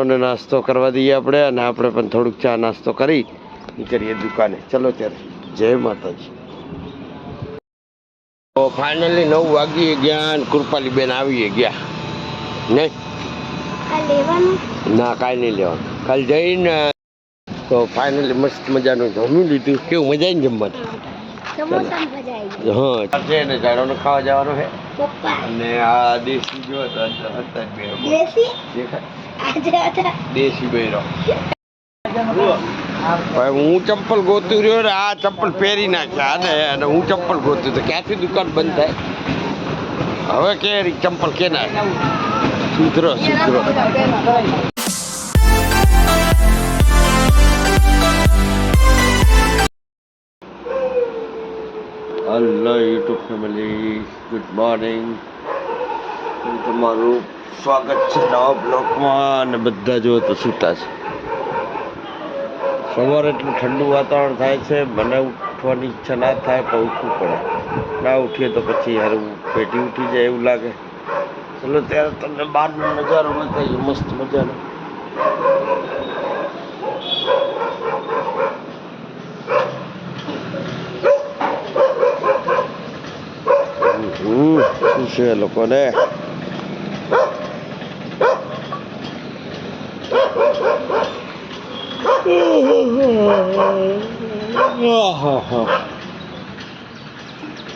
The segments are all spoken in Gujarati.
ને નાસ્તો કરવા દઈએ આપણે, અને આપણે પણ થોડુંક ચા નાસ્તો કરી નીકળીએ દુકાને. ચલો ત્યારે, જય માતાજી. તો ફાઇનલી 9 વાગી ગયા અને કૃપાલી બેન આવી ગયા. નહીં ના, કાંઈ નહીં લેવાનું, કાલે જઈને. તો ફાઇનલી મસ્ત મજાનું જમી લીધું. કેવું મજા આવી જમવાનું? હા છે ને, ઝાડોને ખાવા જવાનું છે. અને આ દેશી જો દેશી બૈરો. હું ચપ્પલ ગોતું રહ્યો ને આ ચપ્પલ પહેરી નાખ્યા અને હું ચપ્પલ ગોતું તો ક્યાંથી દુકાન બંધ થાય? હવે કે ચપ્પલ કે ના સુધરો સુધરો. Hello YouTube family, good morning. તમારું સ્વાગત છે નવા બ્લોગમાં. અને બધા જો તો સૂતા છે. સવારે એટલું ઠંડુ વાતાવરણ થાય છે, મને ઉઠવાની ઈચ્છા ના થાય પણ ઉઠવું પડે. ના ઉઠીએ તો પછી યાર પેટી ઉઠી જાય એવું લાગે. ચલો ત્યારે તમને બહારનો નજારો બતાવીએ મસ્ત મજાનો. શું છે લોકોને?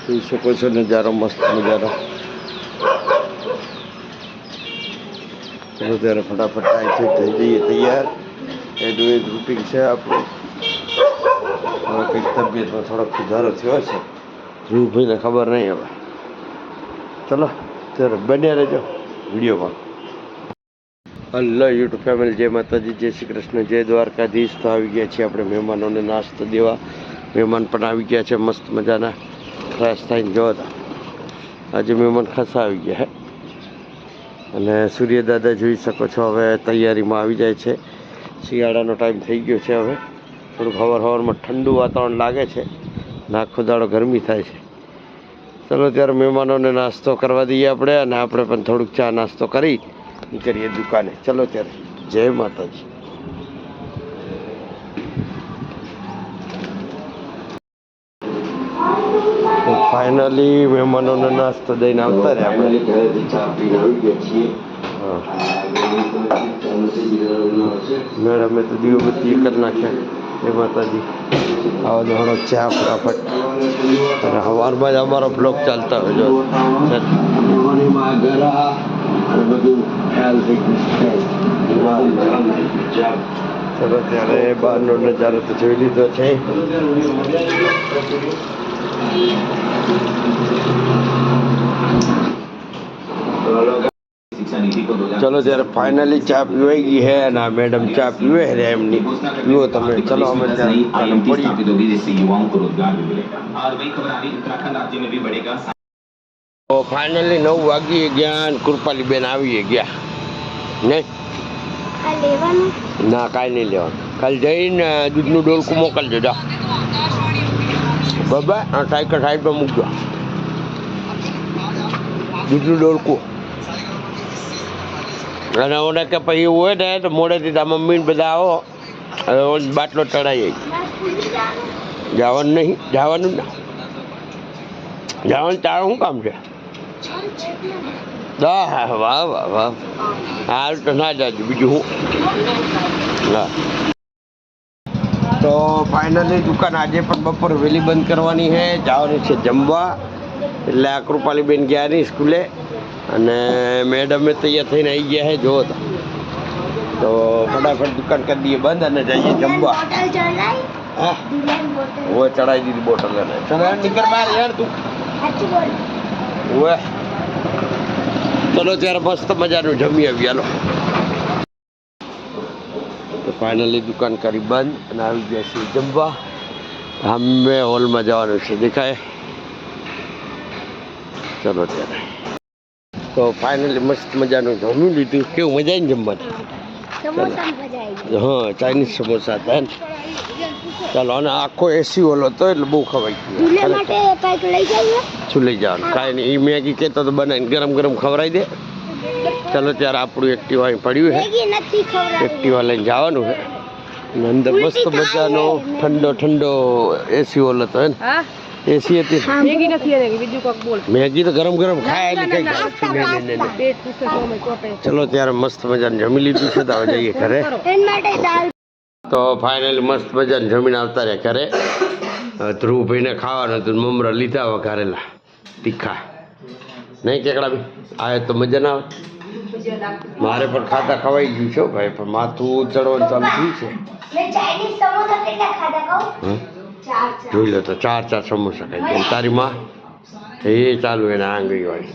જોઈ શકો છો નજારો મસ્ત મજાનો. ચલો ત્યારે ફટાફટ અહીંથી થઈ જઈએ તૈયાર. એડવેજ રૂટિંગ છે આપણું. હવે કંઈક તબિયતમાં થોડોક સુધારો થયો છે, ધ્રુવભાઈને ખબર નહીં હવે. ચલો ત્યારે બન્યા રહેજો વિડીયોમાં. હેલો યુટ્યુબ ફેમિલી, જય માતાજી, જય શ્રી કૃષ્ણ, જય દ્વારકાધીશ. તો આવી ગયા છીએ આપણે મહેમાનોને નાસ્તો દેવા. મહેમાન પણ આવી ગયા છે મસ્ત મજાના, ફ્રેશ થઈને જોતા. આજે મહેમાન ખાસા આવી ગયા હે. અને સૂર્યદાદા જોઈ શકો છો હવે તૈયારીમાં આવી જાય છે. શિયાળાનો ટાઈમ થઈ ગયો છે. હવે થોડુંક સવારમાં ઠંડુ વાતાવરણ લાગે છે, આખો દાડો ગરમી થાય છે. ચલો ત્યારે મહેમાનોને નાસ્તો કરવા દઈએ આપણે, અને આપણે પણ થોડુંક ચા નાસ્તો કરી નીકળીએ દુકાને. ચલો ત્યારે, જય માતાજી. ફાઇનલી મહેમાનોને નાસ્તો દઈને આવતા રહ્યા આપણે. મેડમે તો દીવબત્તી કરી નાખ્યા. જય માતાજી. આવો દોડો ચા ફટાફટ. અને સવારમાં જ અમારો બ્લોગ ચાલતા હોય જો. ચલો ત્યારે બહારનો નજારો તો જોઈ લીધો છે. ચલો ત્યારે ફાઇનલી ચા પીવાઈ ગઈ હે, અને આ મેડમ ચા પીવે છે એમની. પીવો તમે. ચલો અમે ફાઇનલી 9 વાગી ગયા અને કૃપાલી બેન આવી ગયા. નહીં ના, કાંઈ નહીં લેવાનું. કાલે જઈને દૂધનું ડોલકું મોકલજો. જા બાબા, આ સાયકલ સાઈડમાં મૂકજો. દૂધનું ડોલકું. અને ઓને કે પછી એવું હોય ને તો મોડેથી તા મમ્મીને બધા આવો, હવે બાટલો ચડાવી. જવાનું નહીં? જવાનું ના જવાનું. તારું શું કામ છે? વાહ વાહ વાહ વાહ. હાલ તો ના જાજો, બીજું હું. હા તો ફાઇનલી દુકાન આજે પણ બપોર વહેલી બંધ કરવાની છે. જવાની છે જમવા. એટલે આ કૃપાલીબેન ગયા નહીં સ્કૂલે, અને મેડમે તૈયાર થઈને આવી ગયા છે. જો તો ફટાફટ દુકાન કરી દઈએ બંધ અને જઈએ જમવા. હા હવે ચડાવી દીધી બોટલ. અને નીકળ બહાર યાર તું. હવે ચલો ત્યારે મસ્ત મજાનું જમી આવી. હાલો તો ફાઇનલી દુકાન કરી બંધ અને આવી ગયા છીએ જમવા. અમે હોલમાં જવાનું છે, દેખાય. ચલો ત્યારે તો ફાઇનલી મસ્ત મજાનું જમી લીધું. કેવું મજા આવી જમવાનું? હા, ચાઇનીઝ સમોસા હતા ને. ચાલો, અને આખો એસી હોલ હતો એટલે બહુ ખવાઈ ગયું. શું લઈ જવાનું? કાંઈ નહીં, એ મેગી કહેતો તો બનાવીને ગરમ ગરમ ખવડાવી દે. ચલો ત્યારે આપણું એક્ટિવા અહીં પડ્યું છે, એક્ટિવા લઈને જવાનું છે. અને અંદર મસ્ત મજાનો ઠંડો ઠંડો એસી ઓલ હતો હે ને, એસી હતી. મેગી તો ગરમ ગરમ ખાય ચલો ત્યારે મસ્ત મજાને જમી લીધું છે, તો હવે જઈએ ઘરે. તો ફાઇનલી મસ્ત મજાને જમીન આવતા રહ્યા ઘરે. ધ્રુવભાઈને ખાવાનું હતું, મમરા લીધા વઘારેલા તીખા. નહીં કેકડા બી આવે તો મજા ના આવે. મારે પણ ખાતા ખવાઈ ગયું છે ભાઈ, પણ માથું ચડવાનું ચાલુ થયું છે. જોઈ લો તો 4 સમોસા ખાઈ ગયા. તારી માં એ ચાલુ એને આંગળી વાળી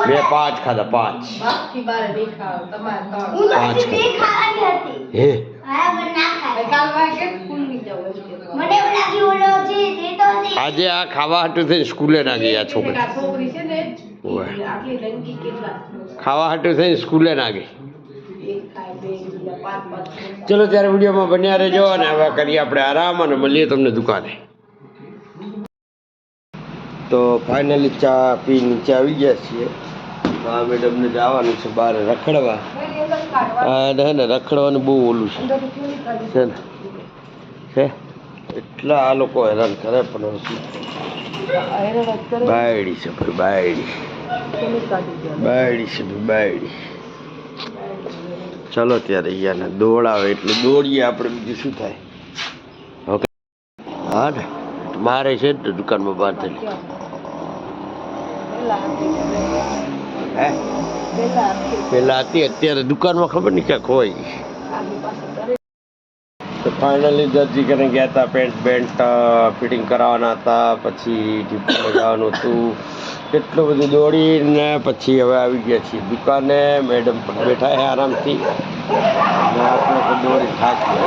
2 5 ખાધા 5 હે આજે આ ખાવા હાટું થઈને સ્કૂલે ના ગઈ. આ છોકરી ખાવા હાટું થઈને સ્કૂલે ના ગઈ. ચલો ત્યારે વિડીયોમાં બન્યા રહેજો, અને હવે કરીએ આપણે આરામ અને મળીએ તમને દુકાને. તો ફાઇનલી ચા પી નીચે આવી ગયા છીએ. તો આ મેડમને જવાનું છે બહાર રખડવા. હે ને રખડવાનું બહુ ઓલું છે ને છે, એટલા આ લોકો હેરાન કરે. પણ બાયડી છે ભાઈ, બાયડી બાયડી છે ભાઈ, બાયડી. ચલો ત્યારે અહીંયાને દોડાવે એટલે દોડીએ આપણે, બીજું શું થાય. ઓકે હા ને મારે છે ને દુકાનમાં બાંધેલી હે પેલા હતી, અત્યારે દુકાનમાં ખબર નહીં ક્યાં ખોવાઈ ગઈ. તો ફાઇનલી દરજી કરીને ગયા હતા, પેન્ટ ફિટિંગ કરાવવાના હતા, પછી ડીપીમાં જવાનું હતું. એટલું બધું દોડીને પછી હવે આવી ગયા છીએ દુકાને. મેડમ પણ બેઠા છે આરામથી, અને આપણે પણ દોડી થાકી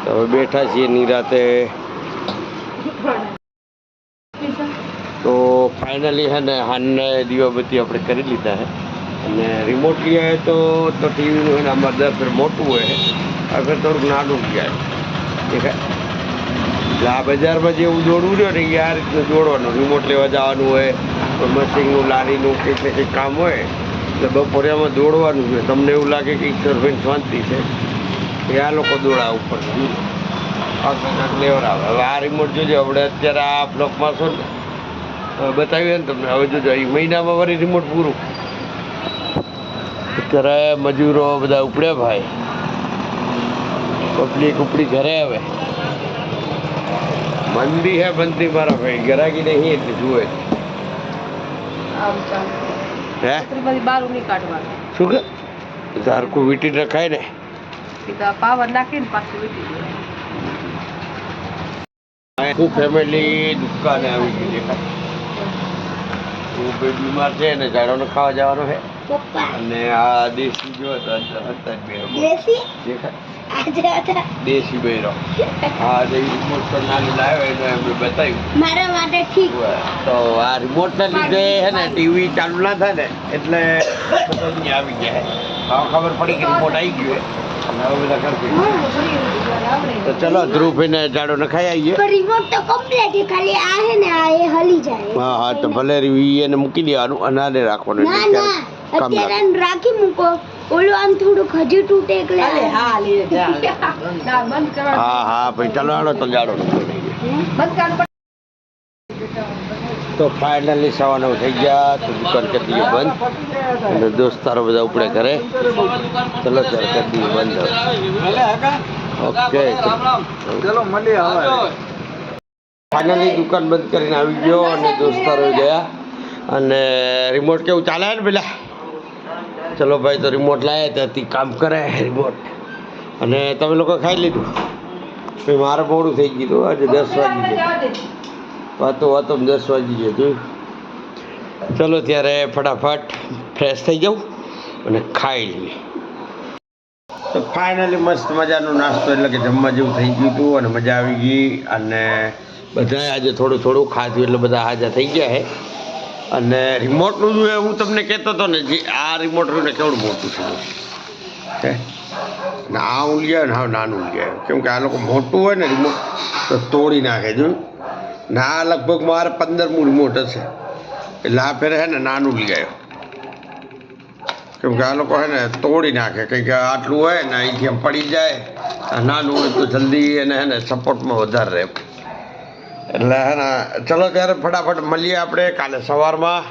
તો હવે બેઠા છીએ નિરાતે. તો ફાઇનલી છે ને હાનને દીવાબત્તી આપણે કરી લીધા છે, અને રિમોટ લઈ આવે તો ટીવીનું એને અમારે 10 ફેર મોટું હોય, આગળ થોડુંક નાનું ગયા દેખાય. એટલે આ બજારમાં જેવું દોડવું રહ્યો ને એ આ રીતનું દોડવાનું. રિમોટ લેવા જવાનું હોય તો મશીનનું લારીનું કંઈક ને કંઈક કામ હોય, એટલે બપોરે આમાં દોડવાનું છે. તમને એવું લાગે કે ઈશ્વરભાઈ શાંતિ છે, એ આ લોકો દોડા ઉપર લેવડાવે. હવે આ રિમોટ જોજો, આપણે અત્યારે આ બ્લોકમાં છો ને બતાવ્યું ને તમને. હવે જોજો એ મહિનામાં વળી રિમોટ પૂરું. અત્યારે મજૂરો બધા ઉપડ્યા ભાઈ, પબ્લિક ઉપડી ઘરે. હવે મંદી હે બંદી મારા ભાઈ, ગરાગી નહીં એટલે જુએ હે શું કે ધારકું વીટી રખાય ને પાવર નાખીને પાછું વીટી આખું ફેમિલી દુકાને આવી ગઈ. દેખાય ભાઈ બીમાર છે ને ઝાડોને ખાવા જવાનો છે. અને આ દેશી જો દેશી બૈરો હા રિમોટ તો નાનું લાવ્યો એને એમને બતાવ્યું મારા માટે ઠીક. તો આ રિમોટના લીધે હે ને ટીવી ચાલુ ના થાય ને એટલે આવી ગયા. હવે ખબર પડી કે રિમોટ આવી ગયો હવે બધા કરશે. તો ચલો ધ્રુવભાઈને ઝાડો ને ખાઈ આવીએ. રિમોટ તો કમ્પ્લીટ છે, ખાલી આ હે ને આ એ હલી જાય. હા હા તો ભલે એને મૂકી દેવાનું, અનાને રાખવાનું. ના ના અત્યારે રાખી મૂકો, ઓલું આમ થોડુંક હજી તૂટે એટલે હા હા ભાઈ ચાલો આડો તો ઝાડો તો ફાઇનલી 9:15 થઈ ગયા. તો દુકાન કરી દઈએ બંધ, અને દોસ્તારો બધા ઉપડે ઘરે. ચલો ત્યારે કરી દઈએ બંધ. ઓકે ચલો મળીએ. ફાઇનલી દુકાન બંધ કરીને આવી ગયો, અને દોસ્તારો ગયા. અને રિમોટ કેવું ચાલે ને પેલા. ચલો ભાઈ તો રિમોટ લાવ્યા ત્યાંથી કામ કરે રિમોટ. અને તમે લોકો ખાઈ લીધું? ભાઈ મારે મોડું થઈ ગયું આજે 10 વાગી ગયા. વાતો 10 વાગી ગયા જોયું. ચલો ત્યારે ફટાફટ ફ્રેશ થઈ જાઉં અને ખાઈ લઈએ. તો ફાઇનલી મસ્ત મજાનો નાસ્તો એટલે કે જમવા જેવું થઈ ગયું હતું, અને મજા આવી ગઈ. અને બધાએ આજે થોડું થોડું ખાધું એટલે બધા હાજર થઈ ગયા છે. અને રિમોટનું જો હું તમને કહેતો હતો ને, જે આ રિમોટ ને કેવડું મોટું છે ને આ ઉલિયા ને હા નાનું ઉલિયા. કેમ કે આ લોકો મોટું હોય ને રિમોટ તો તોડી નાખે. જોયું ને આ લગભગ મારે 15મું રિમોટ હશે. એટલે આ ફેરે હે ને નાનું લઈ આવ્યો, કેમ કે આ લોકો હે ને તોડી નાખે, કંઈક આટલું હોય ને અહીંથી એમ પડી જાય, આ નાનું હોય તો જલ્દી એને હે ને સપોર્ટમાં વધારે રહે. એટલે હે ને ચલો ત્યારે ફટાફટ મળીએ આપણે કાલે સવારમાં.